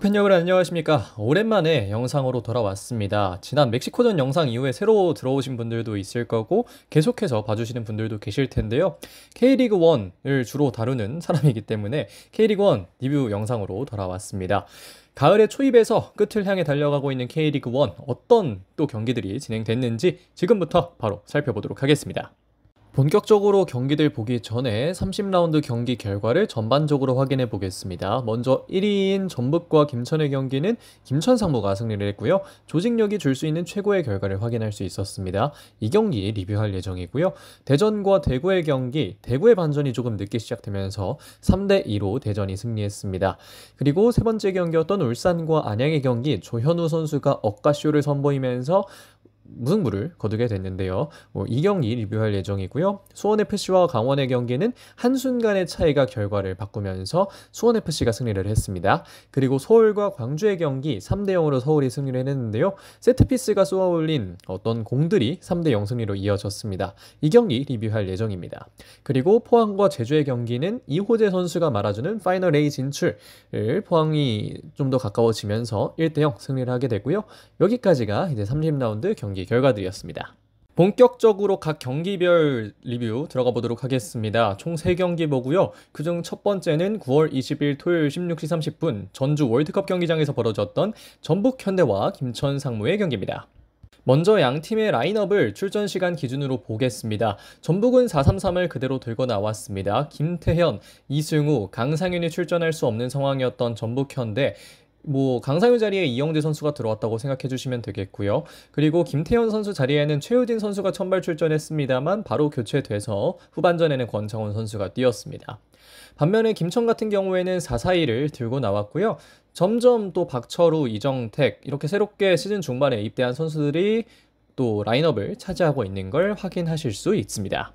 축구팬 여러분 안녕하십니까. 오랜만에 영상으로 돌아왔습니다. 지난 멕시코전 영상 이후에 새로 들어오신 분들도 있을 거고 계속해서 봐주시는 분들도 계실 텐데요. K리그 1을 주로 다루는 사람이기 때문에 K리그 1 리뷰 영상으로 돌아왔습니다. 가을의 초입에서 끝을 향해 달려가고 있는 K리그 1 어떤 또 경기들이 진행됐는지 지금부터 바로 살펴보도록 하겠습니다. 본격적으로 경기들 보기 전에 30라운드 경기 결과를 전반적으로 확인해 보겠습니다. 먼저 1위인 전북과 김천의 경기는 김천 상무가 승리를 했고요. 조직력이 줄 수 있는 최고의 결과를 확인할 수 있었습니다. 이 경기 리뷰할 예정이고요. 대전과 대구의 경기, 대구의 반전이 조금 늦게 시작되면서 3대2로 대전이 승리했습니다. 그리고 세 번째 경기였던 울산과 안양의 경기, 조현우 선수가 억가쇼를 선보이면서 무승부를 거두게 됐는데요. 이 경기 리뷰할 예정이고요. 수원FC와 강원의 경기는 한순간의 차이가 결과를 바꾸면서 수원FC가 승리를 했습니다. 그리고 서울과 광주의 경기 3대0으로 서울이 승리를 했는데요. 세트피스가 쏘아올린 어떤 공들이 3대0 승리로 이어졌습니다. 이 경기 리뷰할 예정입니다. 그리고 포항과 제주의 경기는 이호재 선수가 말아주는 파이널 A 진출을 포항이 좀 더 가까워지면서 1대0 승리를 하게 되고요. 여기까지가 이제 30라운드 경기 결과들이었습니다. 본격적으로 각 경기별 리뷰 들어가 보도록 하겠습니다. 총 3경기 보고요. 그중 첫 번째는 9월 20일 토요일 16시 30분 전주 월드컵 경기장에서 벌어졌던 전북 현대와 김천 상무의 경기입니다. 먼저 양팀의 라인업을 출전 시간 기준으로 보겠습니다. 전북은 4-3-3을 그대로 들고 나왔습니다. 김태현, 이승우, 강상윤이 출전할 수 없는 상황이었던 전북 현대, 강상윤 자리에 이영재 선수가 들어왔다고 생각해 주시면 되겠고요. 그리고 김태현 선수 자리에는 최우진 선수가 선발 출전했습니다만 바로 교체돼서 후반전에는 권창훈 선수가 뛰었습니다. 반면에 김천 같은 경우에는 4-4-2를 들고 나왔고요. 점점 또 박철우, 이정택 이렇게 새롭게 시즌 중반에 입대한 선수들이 또 라인업을 차지하고 있는 걸 확인하실 수 있습니다.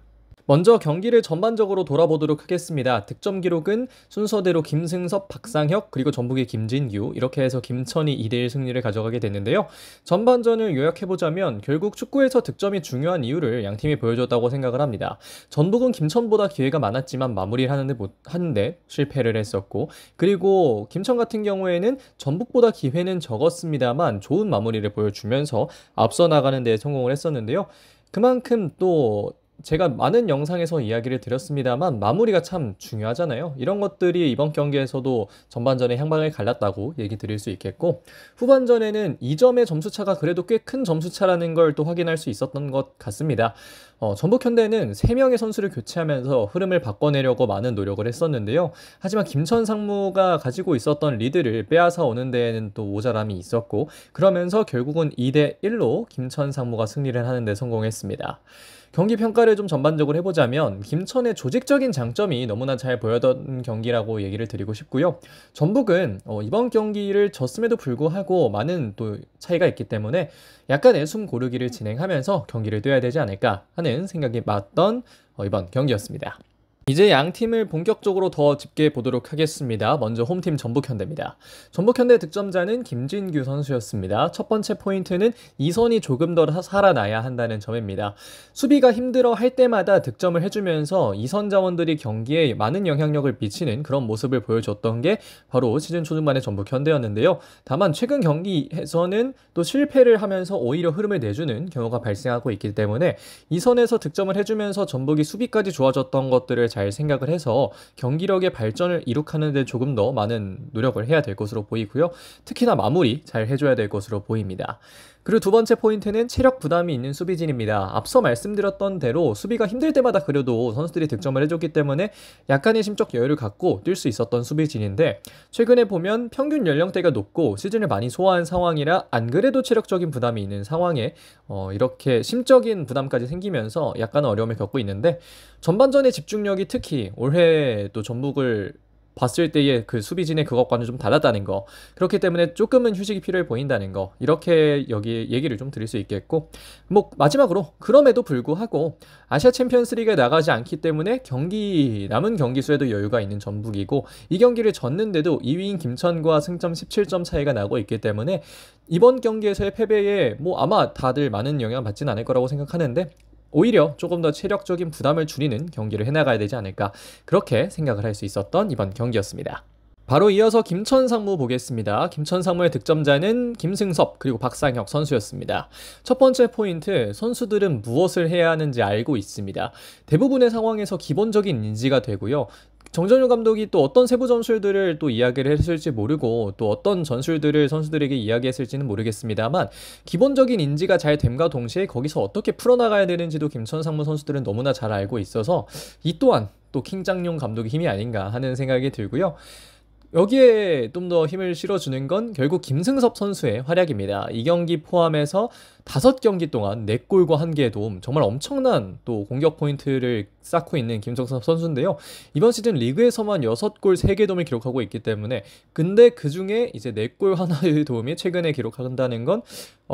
먼저 경기를 전반적으로 돌아보도록 하겠습니다. 득점 기록은 순서대로 김승섭, 박상혁, 그리고 전북의 김진규 이렇게 해서 김천이 2대1 승리를 가져가게 됐는데요. 전반전을 요약해보자면 결국 축구에서 득점이 중요한 이유를 양팀이 보여줬다고 생각을 합니다. 전북은 김천보다 기회가 많았지만 마무리를 하는데 실패를 했었고, 그리고 김천 같은 경우에는 전북보다 기회는 적었습니다만 좋은 마무리를 보여주면서 앞서 나가는 데 성공을 했었는데요. 그만큼 또 제가 많은 영상에서 이야기를 드렸습니다만 마무리가 참 중요하잖아요. 이런 것들이 이번 경기에서도 전반전에 향방을 갈랐다고 얘기 드릴 수 있겠고, 후반전에는 2점의 점수차가 그래도 꽤 큰 점수차라는 걸 또 확인할 수 있었던 것 같습니다. 전북 현대는 3명의 선수를 교체하면서 흐름을 바꿔내려고 많은 노력을 했었는데요. 하지만 김천 상무가 가지고 있었던 리드를 빼앗아 오는 데에는 또 모자람이 있었고, 그러면서 결국은 2대1로 김천 상무가 승리를 하는 데 성공했습니다. 경기 평가를 좀 전반적으로 해보자면 김천의 조직적인 장점이 너무나 잘 보여던 경기라고 얘기를 드리고 싶고요. 전북은 이번 경기를 졌음에도 불구하고 많은 또 차이가 있기 때문에 약간의 숨 고르기를 진행하면서 경기를 뛰어야 되지 않을까 하는 생각이 맞던 이번 경기였습니다. 이제 양 팀을 본격적으로 더 짚게 보도록 하겠습니다. 먼저 홈팀 전북현대입니다. 전북현대 득점자는 김진규 선수였습니다. 첫 번째 포인트는 이선이 조금 더 살아나야 한다는 점입니다. 수비가 힘들어 할 때마다 득점을 해주면서 이선 자원들이 경기에 많은 영향력을 미치는 그런 모습을 보여줬던 게 바로 시즌 초중반의 전북현대였는데요. 다만 최근 경기에서는 또 실패를 하면서 오히려 흐름을 내주는 경우가 발생하고 있기 때문에 이선에서 득점을 해주면서 전북이 수비까지 좋아졌던 것들을 잘 생각을 해서 경기력의 발전을 이룩하는 데 조금 더 많은 노력을 해야 될 것으로 보이고요. 특히나 마무리 잘 해줘야 될 것으로 보입니다. 그리고 두 번째 포인트는 체력 부담이 있는 수비진입니다. 앞서 말씀드렸던 대로 수비가 힘들 때마다 그래도 선수들이 득점을 해줬기 때문에 약간의 심적 여유를 갖고 뛸 수 있었던 수비진인데, 최근에 보면 평균 연령대가 높고 시즌을 많이 소화한 상황이라 안 그래도 체력적인 부담이 있는 상황에 이렇게 심적인 부담까지 생기면서 약간은 어려움을 겪고 있는데, 전반전의 집중력이 특히 올해 또 전북을 봤을 때의 그 수비진의 그것과는 좀 달랐다는 거, 그렇기 때문에 조금은 휴식이 필요해 보인다는 거, 이렇게 여기 얘기를 좀 드릴 수 있겠고, 마지막으로 그럼에도 불구하고 아시아 챔피언스 리그에 나가지 않기 때문에 남은 경기 수에도 여유가 있는 전북이고, 이 경기를 졌는데도 2위인 김천과 승점 17점 차이가 나고 있기 때문에 이번 경기에서의 패배에 아마 다들 많은 영향을 받지는 않을 거라고 생각하는데, 오히려 조금 더 체력적인 부담을 줄이는 경기를 해나가야 되지 않을까, 그렇게 생각을 할 수 있었던 이번 경기였습니다. 바로 이어서 김천 상무 보겠습니다. 김천 상무의 득점자는 김승섭 그리고 박상혁 선수였습니다. 첫 번째 포인트, 선수들은 무엇을 해야 하는지 알고 있습니다. 대부분의 상황에서 기본적인 인지가 되고요. 정전효 감독이 또 어떤 세부 전술들을 또 이야기를 했을지 모르고 또 어떤 전술들을 선수들에게 이야기했을지는 모르겠습니다만 기본적인 인지가 잘 됨과 동시에 거기서 어떻게 풀어나가야 되는지도 김천 상무 선수들은 너무나 잘 알고 있어서 이 또한 또 킹장용 감독의 힘이 아닌가 하는 생각이 들고요. 여기에 좀 더 힘을 실어주는 건 결국 김승섭 선수의 활약입니다. 이 경기 포함해서 5경기 동안 4골과 1개의 도움, 정말 엄청난 또 공격 포인트를 쌓고 있는 김승섭 선수인데요. 이번 시즌 리그에서만 6골 3개 도움을 기록하고 있기 때문에 근데 그중에 이제 4골 하나의 도움이 최근에 기록한다는 건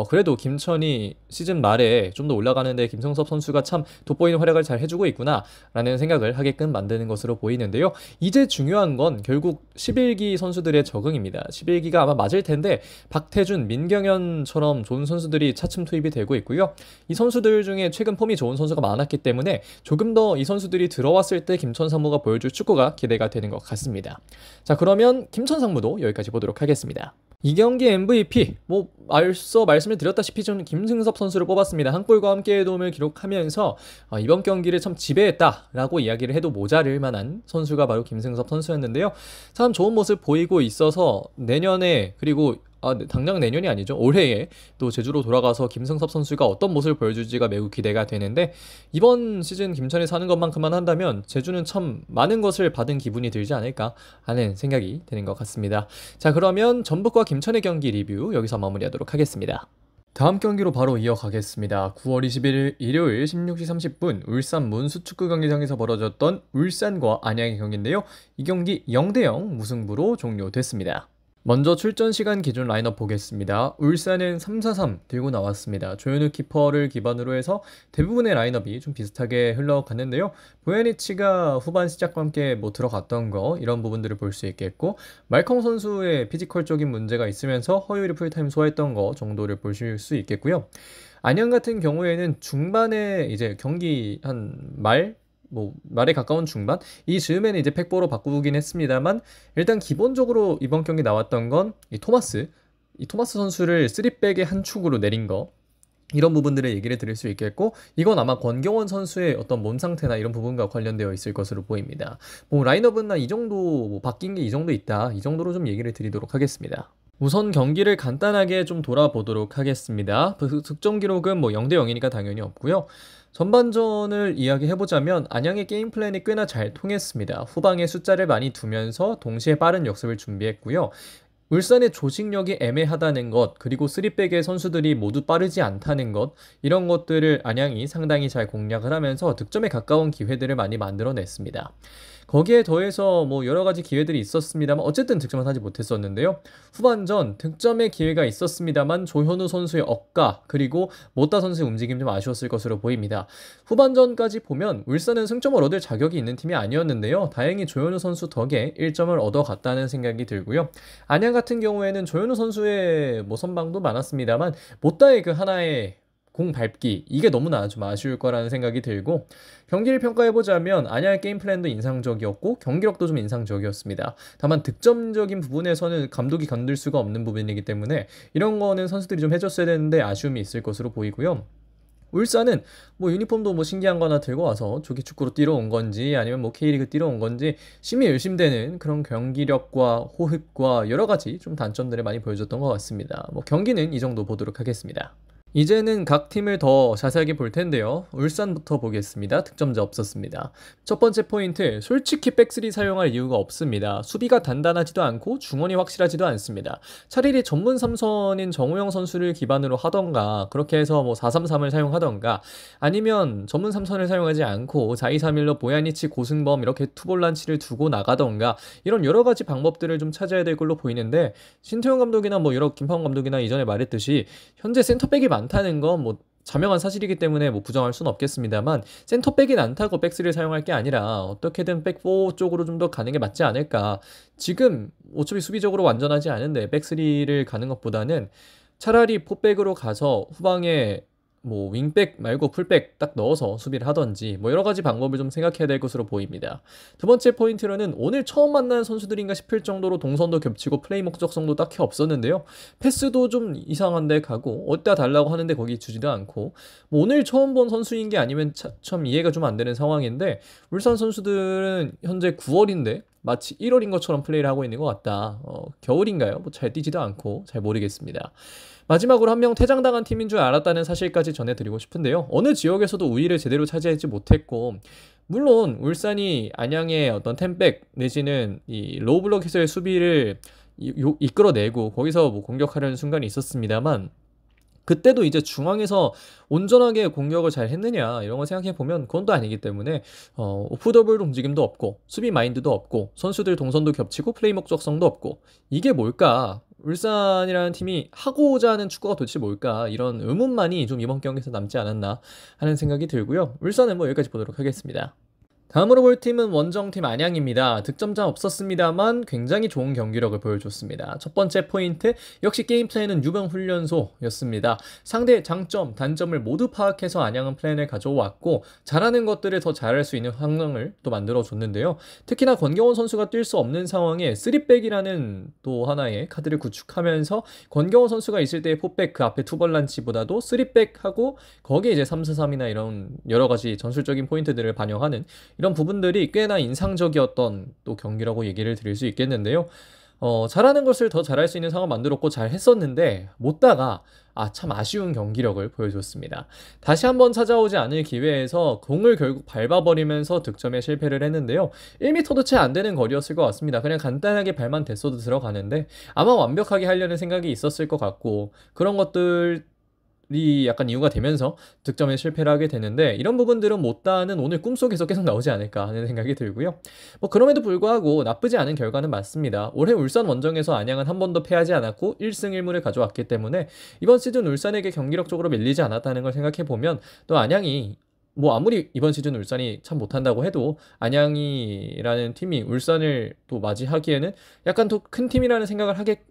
그래도 김천이 시즌 말에 좀 더 올라가는데 김승섭 선수가 참 돋보이는 활약을 잘 해주고 있구나 라는 생각을 하게끔 만드는 것으로 보이는데요. 이제 중요한 건 결국 11기 선수들의 적응입니다. 11기가 아마 맞을 텐데 박태준, 민경현처럼 좋은 선수들이 차츰 투입이 되고 있고요. 이 선수들 중에 최근 폼이 좋은 선수가 많았기 때문에 조금 더 이 선수들이 들어왔을 때 김천 상무가 보여줄 축구가 기대가 되는 것 같습니다. 자, 그러면 김천 상무도 여기까지 보도록 하겠습니다. 이 경기 MVP, 앞서 말씀을 드렸다시피 저는 김승섭 선수를 뽑았습니다. 한 골과 함께의 도움을 기록하면서 이번 경기를 참 지배했다라고 이야기를 해도 모자랄 만한 선수가 바로 김승섭 선수였는데요. 참 좋은 모습 보이고 있어서 내년에 그리고 당장 내년이 아니죠. 올해에 또 제주로 돌아가서 김승섭 선수가 어떤 모습을 보여줄지가 매우 기대가 되는데 이번 시즌 김천에 사는 것만큼만 한다면 제주는 참 많은 것을 받은 기분이 들지 않을까 하는 생각이 드는 것 같습니다. 자, 그러면 전북과 김천의 경기 리뷰 여기서 마무리하도록 하겠습니다. 다음 경기로 바로 이어가겠습니다. 9월 21일 일요일 16시 30분 울산 문수축구 경기장에서 벌어졌던 울산과 안양의 경기인데요. 이 경기 0대0 무승부로 종료됐습니다. 먼저 출전 시간 기준 라인업 보겠습니다. 울산은 3-4-3 들고 나왔습니다. 조현우 키퍼를 기반으로 해서 대부분의 라인업이 좀 비슷하게 흘러갔는데요. 보야니치가 후반 시작과 함께 들어갔던 거 이런 부분들을 볼 수 있겠고 말컹 선수의 피지컬적인 문제가 있으면서 허율이 풀타임 소화했던 거 정도를 보실 수 있겠고요. 안양 같은 경우에는 중반에 이제 경기 말에 가까운 중반 이 즈음에는 이제 팩보로 바꾸긴 했습니다만 일단 기본적으로 이번 경기 나왔던 건 이 토마스 선수를 3백의 한 축으로 내린 거 이런 부분들의 얘기를 드릴 수 있겠고 이건 아마 권경원 선수의 어떤 몸 상태나 이런 부분과 관련되어 있을 것으로 보입니다. 라인업은 이 정도 바뀐 게 이 정도 있다 이 정도로 좀 얘기를 드리도록 하겠습니다. 우선 경기를 간단하게 좀 돌아보도록 하겠습니다. 득점 기록은 0대0이니까 당연히 없고요. 전반전을 이야기해보자면 안양의 게임 플랜이 꽤나 잘 통했습니다. 후방에 숫자를 많이 두면서 동시에 빠른 역습을 준비했고요. 울산의 조직력이 애매하다는 것, 그리고 3백의 선수들이 모두 빠르지 않다는 것, 이런 것들을 안양이 상당히 잘 공략을 하면서 득점에 가까운 기회들을 많이 만들어냈습니다. 거기에 더해서 여러 가지 기회들이 있었습니다만 어쨌든 득점은 하지 못했었는데요. 후반전 득점의 기회가 있었습니다만 조현우 선수의 억가 그리고 모따 선수의 움직임 좀 아쉬웠을 것으로 보입니다. 후반전까지 보면 울산은 승점을 얻을 자격이 있는 팀이 아니었는데요. 다행히 조현우 선수 덕에 1점을 얻어갔다는 생각이 들고요. 안양 같은 경우에는 조현우 선수의 선방도 많았습니다만 모따의 그 하나의 공 밟기 이게 너무나 좀 아쉬울 거라는 생각이 들고 경기를 평가해보자면 안양의 게임 플랜도 인상적이었고 경기력도 좀 인상적이었습니다. 다만 득점적인 부분에서는 감독이 건들 수가 없는 부분이기 때문에 이런 거는 선수들이 좀 해줬어야 되는데 아쉬움이 있을 것으로 보이고요. 울산은 유니폼도 신기한 거 하나 들고 와서 조기 축구로 뛰러 온 건지 아니면 K리그 뛰러 온 건지 심히 의심되는 그런 경기력과 호흡과 여러 가지 좀 단점들을 많이 보여줬던 것 같습니다. 경기는 이 정도 보도록 하겠습니다. 이제는 각 팀을 더 자세하게 볼 텐데요. 울산부터 보겠습니다. 득점자 없었습니다. 첫 번째 포인트, 솔직히 백스리 사용할 이유가 없습니다. 수비가 단단하지도 않고 중원이 확실하지도 않습니다. 차라리 전문 3선인 정우영 선수를 기반으로 하던가 그렇게 해서 4-3-3을 사용하던가 아니면 전문 3선을 사용하지 않고 4-2-3-1로 보야니치, 고승범 이렇게 투볼란치를 두고 나가던가 이런 여러 가지 방법들을 좀 찾아야 될 걸로 보이는데 신태용 감독이나 김판원 감독이나 이전에 말했듯이 현재 센터백이 많다는 건 자명한 사실이기 때문에 부정할 수는 없겠습니다만 센터백이 많다고 백스리를 사용할 게 아니라 어떻게든 백4 쪽으로 좀 더 가는 게 맞지 않을까. 지금 어차피 수비적으로 완전하지 않은데 백스리를 가는 것보다는 차라리 포백으로 가서 후방에 뭐 윙백 말고 풀백 딱 넣어서 수비를 하던지 뭐 여러 가지 방법을 좀 생각해야 될 것으로 보입니다. 두 번째 포인트로는 오늘 처음 만난 선수들인가 싶을 정도로 동선도 겹치고 플레이 목적성도 딱히 없었는데요. 패스도 좀 이상한데 가고 어디다 달라고 하는데 거기 주지도 않고 뭐 오늘 처음 본 선수인 게 아니면 참 이해가 좀 안 되는 상황인데 울산 선수들은 현재 9월인데 마치 1월인 것처럼 플레이를 하고 있는 것 같다. 겨울인가요? 뭐 잘 뛰지도 않고 잘 모르겠습니다. 마지막으로 한 명 퇴장당한 팀인 줄 알았다는 사실까지 전해드리고 싶은데요. 어느 지역에서도 우위를 제대로 차지하지 못했고 물론 울산이 안양의 어떤 템백 내지는 이 로우 블록에서의 수비를 이끌어내고 거기서 뭐 공격하려는 순간이 있었습니다만 그때도 이제 중앙에서 온전하게 공격을 잘 했느냐 이런 걸 생각해 보면 그건 또 아니기 때문에 오프 더블 움직임도 없고 수비 마인드도 없고 선수들 동선도 겹치고 플레이 목적성도 없고 이게 뭘까? 울산이라는 팀이 하고자 하는 축구가 도대체 뭘까? 이런 의문만이 좀 이번 경기에서 남지 않았나 하는 생각이 들고요. 울산은 뭐 여기까지 보도록 하겠습니다. 다음으로 볼 팀은 원정팀 안양입니다. 득점자 없었습니다만 굉장히 좋은 경기력을 보여줬습니다. 첫 번째 포인트, 역시 게임 플랜은 유병 훈련소였습니다. 상대의 장점, 단점을 모두 파악해서 안양은 플랜을 가져왔고 잘하는 것들을 더 잘할 수 있는 환경을 또 만들어줬는데요. 특히나 권경원 선수가 뛸 수 없는 상황에 3백이라는 또 하나의 카드를 구축하면서 권경원 선수가 있을 때의 포백 그 앞에 투벌란치보다도 3백하고 거기에 이제 3-4-3이나 이런 여러 가지 전술적인 포인트들을 반영하는 이런 부분들이 꽤나 인상적이었던 또 경기라고 얘기를 드릴 수 있겠는데요. 잘하는 것을 더 잘할 수 있는 상황을 만들었고 잘 했었는데 못다가 참 아쉬운 경기력을 보여줬습니다. 다시 한번 찾아오지 않을 기회에서 공을 결국 밟아버리면서 득점에 실패를 했는데요. 1m도 채 안 되는 거리였을 것 같습니다. 그냥 간단하게 발만 댔어도 들어가는데 아마 완벽하게 하려는 생각이 있었을 것 같고 그런 것들 이 약간 이유가 되면서 득점에 실패를 하게 되는데 이런 부분들은 못다하는 오늘 꿈속에서 계속 나오지 않을까 하는 생각이 들고요. 뭐 그럼에도 불구하고 나쁘지 않은 결과는 맞습니다. 올해 울산 원정에서 안양은 한 번도 패하지 않았고 1승 1무를 가져왔기 때문에 이번 시즌 울산에게 경기력적으로 밀리지 않았다는 걸 생각해 보면 또 안양이 뭐 아무리 이번 시즌 울산이 참 못한다고 해도 안양이라는 팀이 울산을 또 맞이하기에는 약간 더 큰 팀이라는 생각을 하게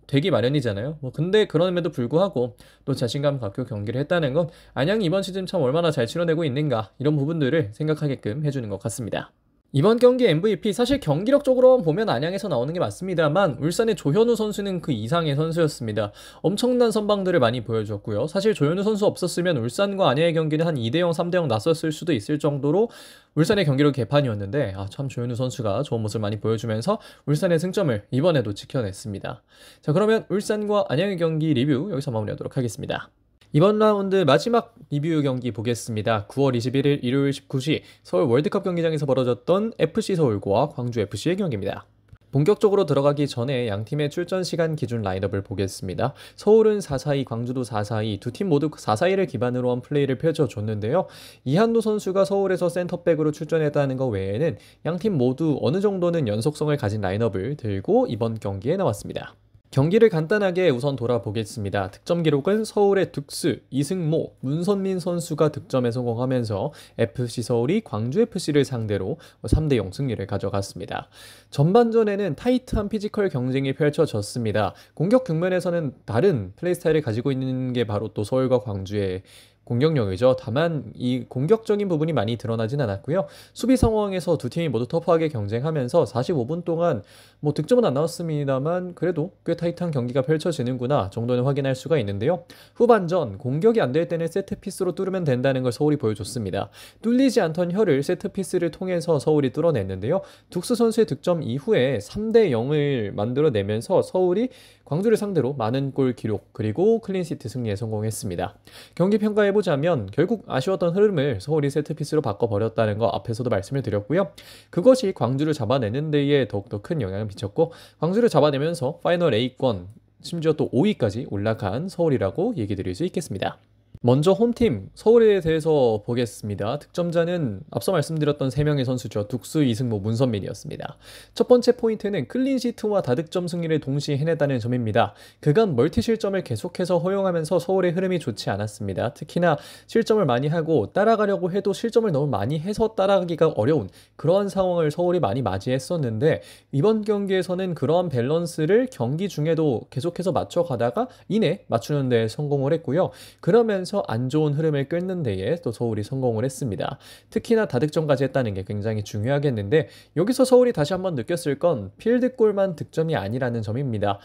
되기 마련이잖아요. 뭐 근데 그럼에도 불구하고 또 자신감 갖고 경기를 했다는 건 안양이 이번 시즌 참 얼마나 잘 치러내고 있는가 이런 부분들을 생각하게끔 해주는 것 같습니다. 이번 경기 MVP 사실 경기력적으로 보면 안양에서 나오는 게 맞습니다만 울산의 조현우 선수는 그 이상의 선수였습니다. 엄청난 선방들을 많이 보여줬고요. 사실 조현우 선수 없었으면 울산과 안양의 경기는 한 2대0, 3대0 났었을 수도 있을 정도로 울산의 경기력 개판이었는데 참 조현우 선수가 좋은 모습을 많이 보여주면서 울산의 승점을 이번에도 지켜냈습니다. 자, 그러면 울산과 안양의 경기 리뷰 여기서 마무리하도록 하겠습니다. 이번 라운드 마지막 리뷰 경기 보겠습니다. 9월 21일 일요일 19시 서울 월드컵 경기장에서 벌어졌던 FC 서울과 광주 FC의 경기입니다. 본격적으로 들어가기 전에 양팀의 출전 시간 기준 라인업을 보겠습니다. 서울은 4-4-2, 광주도 4-4-2, 두 팀 모두 4-4-2를 기반으로 한 플레이를 펼쳐줬는데요. 이한도 선수가 서울에서 센터백으로 출전했다는 것 외에는 양팀 모두 어느 정도는 연속성을 가진 라인업을 들고 이번 경기에 나왔습니다. 경기를 간단하게 우선 돌아보겠습니다. 득점 기록은 서울의 득스, 이승모, 문선민 선수가 득점에 성공하면서 FC 서울이 광주 FC를 상대로 3대0 승리를 가져갔습니다. 전반전에는 타이트한 피지컬 경쟁이 펼쳐졌습니다. 공격局면에서는 다른 플레이 스타일을 가지고 있는 게 바로 또 서울과 광주의 공격력이죠. 다만 이 공격적인 부분이 많이 드러나진 않았고요. 수비 상황에서 두 팀이 모두 터프하게 경쟁하면서 45분 동안 뭐 득점은 안 나왔습니다만 그래도 꽤 타이트한 경기가 펼쳐지는구나 정도는 확인할 수가 있는데요. 후반전 공격이 안 될 때는 세트피스로 뚫으면 된다는 걸 서울이 보여줬습니다. 뚫리지 않던 혀를 세트피스를 통해서 서울이 뚫어냈는데요. 둑스 선수의 득점 이후에 3대0을 만들어내면서 서울이 광주를 상대로 많은 골 기록 그리고 클린시트 승리에 성공했습니다. 경기 평가해보자면 결국 아쉬웠던 흐름을 서울이 세트피스로 바꿔버렸다는 거 앞에서도 말씀을 드렸고요. 그것이 광주를 잡아내는 데에 더욱더 큰 영향을 미쳤고 광주를 잡아내면서 파이널 A권 심지어 또 5위까지 올라간 서울이라고 얘기 드릴 수 있겠습니다. 먼저 홈팀 서울에 대해서 보겠습니다. 득점자는 앞서 말씀드렸던 3명의 선수죠. 둑스, 이승모, 문선민이었습니다. 첫 번째 포인트는 클린시트와 다득점 승리를 동시에 해냈다는 점입니다. 그간 멀티 실점을 계속해서 허용하면서 서울의 흐름이 좋지 않았습니다. 특히나 실점을 많이 하고 따라가려고 해도 실점을 너무 많이 해서 따라가기가 어려운 그러한 상황을 서울이 많이 맞이했었는데 이번 경기에서는 그러한 밸런스를 경기 중에도 계속해서 맞춰가다가 이내 맞추는 데 성공을 했고요. 그러면서 하면서 안 좋은 흐름을 끊는 데에 또 서울이 성공을 했습니다. 특히나 다득점까지 했다는 게 굉장히 중요하겠는데 여기서 서울이 다시 한번 느꼈을 건 필드골만 득점이 아니라는 점입니다.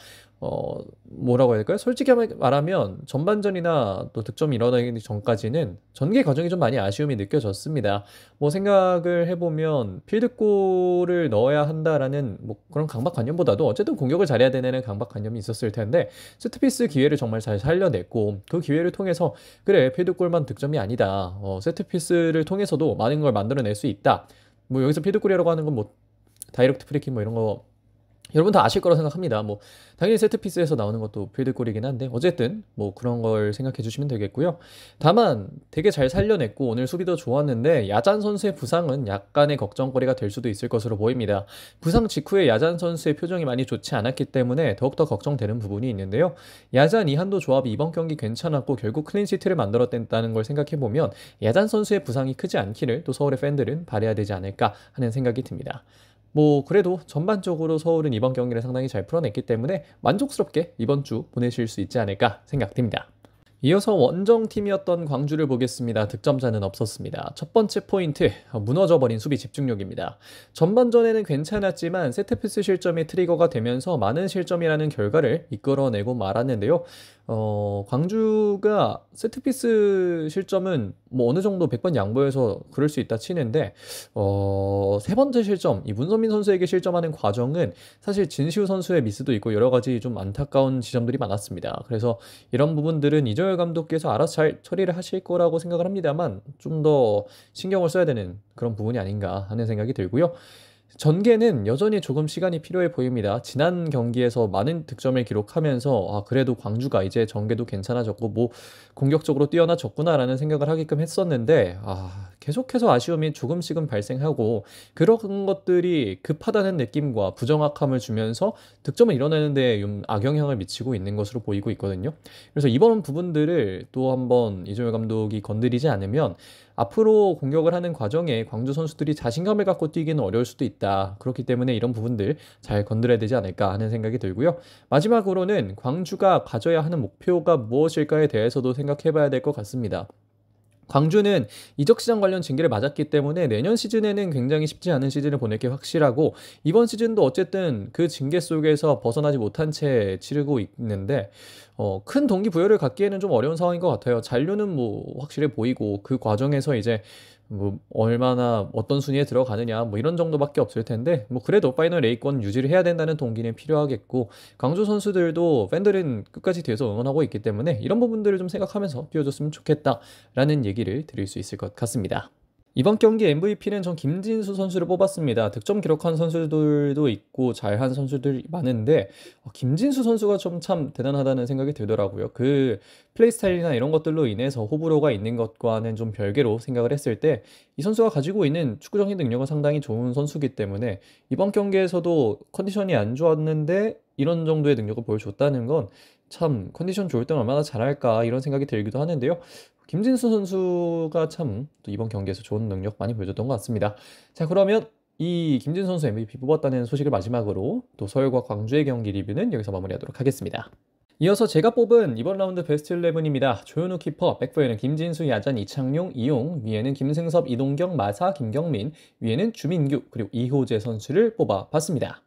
뭐라고 해야 될까요? 솔직히 말하면 전반전이나 또 득점이 일어나기 전까지는 전개 과정이 좀 많이 아쉬움이 느껴졌습니다. 뭐 생각을 해보면 필드골을 넣어야 한다라는 뭐 그런 강박관념보다도 어쨌든 공격을 잘해야 되는 강박관념이 있었을 텐데 세트피스 기회를 정말 잘 살려냈고 그 기회를 통해서 그래 필드골만 득점이 아니다. 세트피스를 통해서도 많은 걸 만들어낼 수 있다. 뭐 여기서 필드골이라고 하는 건 뭐 다이렉트 프리킥 뭐 이런 거 여러분 다 아실 거라 생각합니다. 뭐 당연히 세트피스에서 나오는 것도 필드골이긴 한데 어쨌든 뭐 그런 걸 생각해 주시면 되겠고요. 다만 되게 잘 살려냈고 오늘 수비도 좋았는데 야잔 선수의 부상은 약간의 걱정거리가 될 수도 있을 것으로 보입니다. 부상 직후에 야잔 선수의 표정이 많이 좋지 않았기 때문에 더욱더 걱정되는 부분이 있는데요. 야잔 이한도 조합이 이번 경기 괜찮았고 결국 클린시트를 만들었다는 걸 생각해 보면 야잔 선수의 부상이 크지 않기를 또 서울의 팬들은 바라야 되지 않을까 하는 생각이 듭니다. 뭐 그래도 전반적으로 서울은 이번 경기를 상당히 잘 풀어냈기 때문에 만족스럽게 이번 주 보내실 수 있지 않을까 생각됩니다. 이어서 원정팀이었던 광주를 보겠습니다. 득점자는 없었습니다. 첫 번째 포인트, 무너져버린 수비 집중력입니다. 전반전에는 괜찮았지만 세트피스 실점이 트리거가 되면서 많은 실점이라는 결과를 이끌어내고 말았는데요. 광주가 세트피스 실점은 뭐 어느 정도 100번 양보해서 그럴 수 있다 치는데 세 번째 실점, 이 문선민 선수에게 실점하는 과정은 사실 진시우 선수의 미스도 있고 여러 가지 좀 안타까운 지점들이 많았습니다. 그래서 이런 부분들은 이정열 감독께서 알아서 잘 처리를 하실 거라고 생각을 합니다만 좀 더 신경을 써야 되는 그런 부분이 아닌가 하는 생각이 들고요. 전개는 여전히 조금 시간이 필요해 보입니다. 지난 경기에서 많은 득점을 기록하면서 그래도 광주가 이제 전개도 괜찮아졌고 뭐 공격적으로 뛰어나졌구나라는 생각을 하게끔 했었는데 계속해서 아쉬움이 조금씩은 발생하고 그런 것들이 급하다는 느낌과 부정확함을 주면서 득점을 이뤄내는 데 좀 악영향을 미치고 있는 것으로 보이고 있거든요. 그래서 이번 부분들을 또 한번 이정열 감독이 건드리지 않으면 앞으로 공격을 하는 과정에 광주 선수들이 자신감을 갖고 뛰기는 어려울 수도 있다. 그렇기 때문에 이런 부분들 잘 건드려야 되지 않을까 하는 생각이 들고요. 마지막으로는 광주가 가져야 하는 목표가 무엇일까에 대해서도 생각해 봐야 될 것 같습니다. 광주는 이적시장 관련 징계를 맞았기 때문에 내년 시즌에는 굉장히 쉽지 않은 시즌을 보낼 게 확실하고 이번 시즌도 어쨌든 그 징계 속에서 벗어나지 못한 채 치르고 있는데 큰 동기부여를 갖기에는 좀 어려운 상황인 것 같아요. 잔류는 뭐 확실해 보이고 그 과정에서 이제 뭐 얼마나 어떤 순위에 들어가느냐 뭐 이런 정도밖에 없을 텐데 뭐 그래도 파이널 A권 유지를 해야 된다는 동기는 필요하겠고 광주 선수들도 팬들은 끝까지 뒤에서 응원하고 있기 때문에 이런 부분들을 좀 생각하면서 뛰어줬으면 좋겠다라는 얘기를 드릴 수 있을 것 같습니다. 이번 경기 MVP는 전 김진수 선수를 뽑았습니다. 득점 기록한 선수들도 있고 잘한 선수들이 많은데 김진수 선수가 좀 참 대단하다는 생각이 들더라고요. 그 플레이 스타일이나 이런 것들로 인해서 호불호가 있는 것과는 좀 별개로 생각을 했을 때 이 선수가 가지고 있는 축구적인 능력은 상당히 좋은 선수이기 때문에 이번 경기에서도 컨디션이 안 좋았는데 이런 정도의 능력을 보여줬다는 건 참 컨디션 좋을 땐 얼마나 잘할까 이런 생각이 들기도 하는데요. 김진수 선수가 참 또 이번 경기에서 좋은 능력 많이 보여줬던 것 같습니다. 자, 그러면 이 김진수 선수 MVP 뽑았다는 소식을 마지막으로 또 서울과 광주의 경기 리뷰는 여기서 마무리하도록 하겠습니다. 이어서 제가 뽑은 이번 라운드 베스트 11입니다. 조현우 키퍼, 백포에는 김진수, 야잔, 이창용, 이용, 위에는 김승섭, 이동경, 마사, 김경민, 위에는 주민규, 그리고 이호재 선수를 뽑아봤습니다.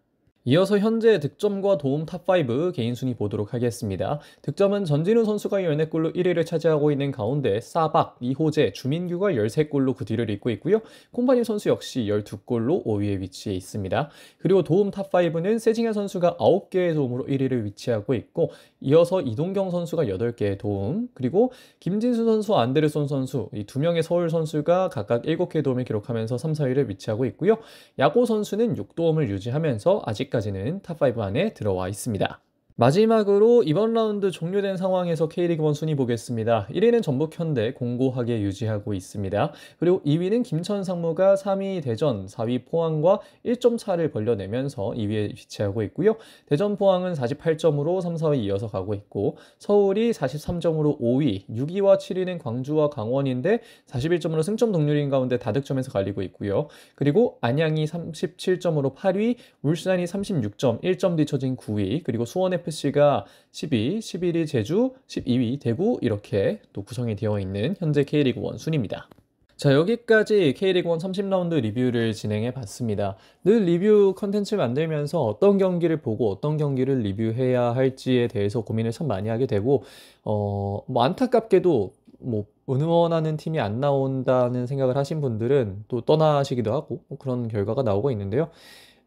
이어서 현재 득점과 도움 탑5 개인 순위 보도록 하겠습니다. 득점은 전진우 선수가 14골로 1위를 차지하고 있는 가운데 사박, 이호재, 주민규가 13골로 그 뒤를 잇고 있고요. 콤파니 선수 역시 12골로 5위에 위치해 있습니다. 그리고 도움 탑5는 세징야 선수가 9개의 도움으로 1위를 위치하고 있고 이어서 이동경 선수가 8개의 도움, 그리고 김진수 선수, 안데르손 선수 이 두 명의 서울 선수가 각각 7개의 도움을 기록하면서 3, 4위를 위치하고 있고요. 야고 선수는 6도움을 유지하면서 아직까지는 탑5 안에 들어와 있습니다. 마지막으로 이번 라운드 종료된 상황에서 K리그1 순위 보겠습니다. 1위는 전북현대 공고하게 유지하고 있습니다. 그리고 2위는 김천상무가 3위 대전, 4위 포항과 1점 차를 벌려내면서 2위에 위치하고 있고요. 대전 포항은 48점으로 3, 4위 이어서 가고 있고 서울이 43점으로 5위, 6위와 7위는 광주와 강원인데 41점으로 승점 동률인 가운데 다득점에서 갈리고 있고요. 그리고 안양이 37점으로 8위, 울산이 36점, 1점 뒤처진 9위, 그리고 수원FC KFC가 10위, 11위 제주, 12위 대구 이렇게 또 구성이 되어 있는 현재 K리그 1 순입니다. 자, 여기까지 K리그 1 30라운드 리뷰를 진행해 봤습니다. 늘 리뷰 컨텐츠 만들면서 어떤 경기를 보고 어떤 경기를 리뷰해야 할지에 대해서 고민을 참 많이 하게 되고, 뭐 안타깝게도 뭐 응원하는 팀이 안 나온다는 생각을 하신 분들은 또 떠나시기도 하고 뭐 그런 결과가 나오고 있는데요.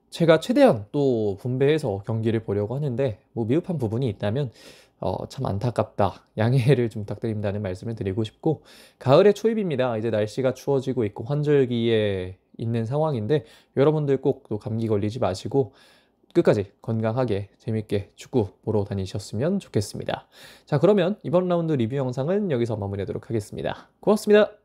제가 최대한 또 분배해서 경기를 보려고 하는데 뭐 미흡한 부분이 있다면 참 안타깝다. 양해를 좀 부탁드린다는 말씀을 드리고 싶고, 가을의 초입입니다. 이제 날씨가 추워지고 있고 환절기에 있는 상황인데 여러분들 꼭 또 감기 걸리지 마시고 끝까지 건강하게 재밌게 축구 보러 다니셨으면 좋겠습니다. 자, 그러면 이번 라운드 리뷰 영상은 여기서 마무리하도록 하겠습니다. 고맙습니다.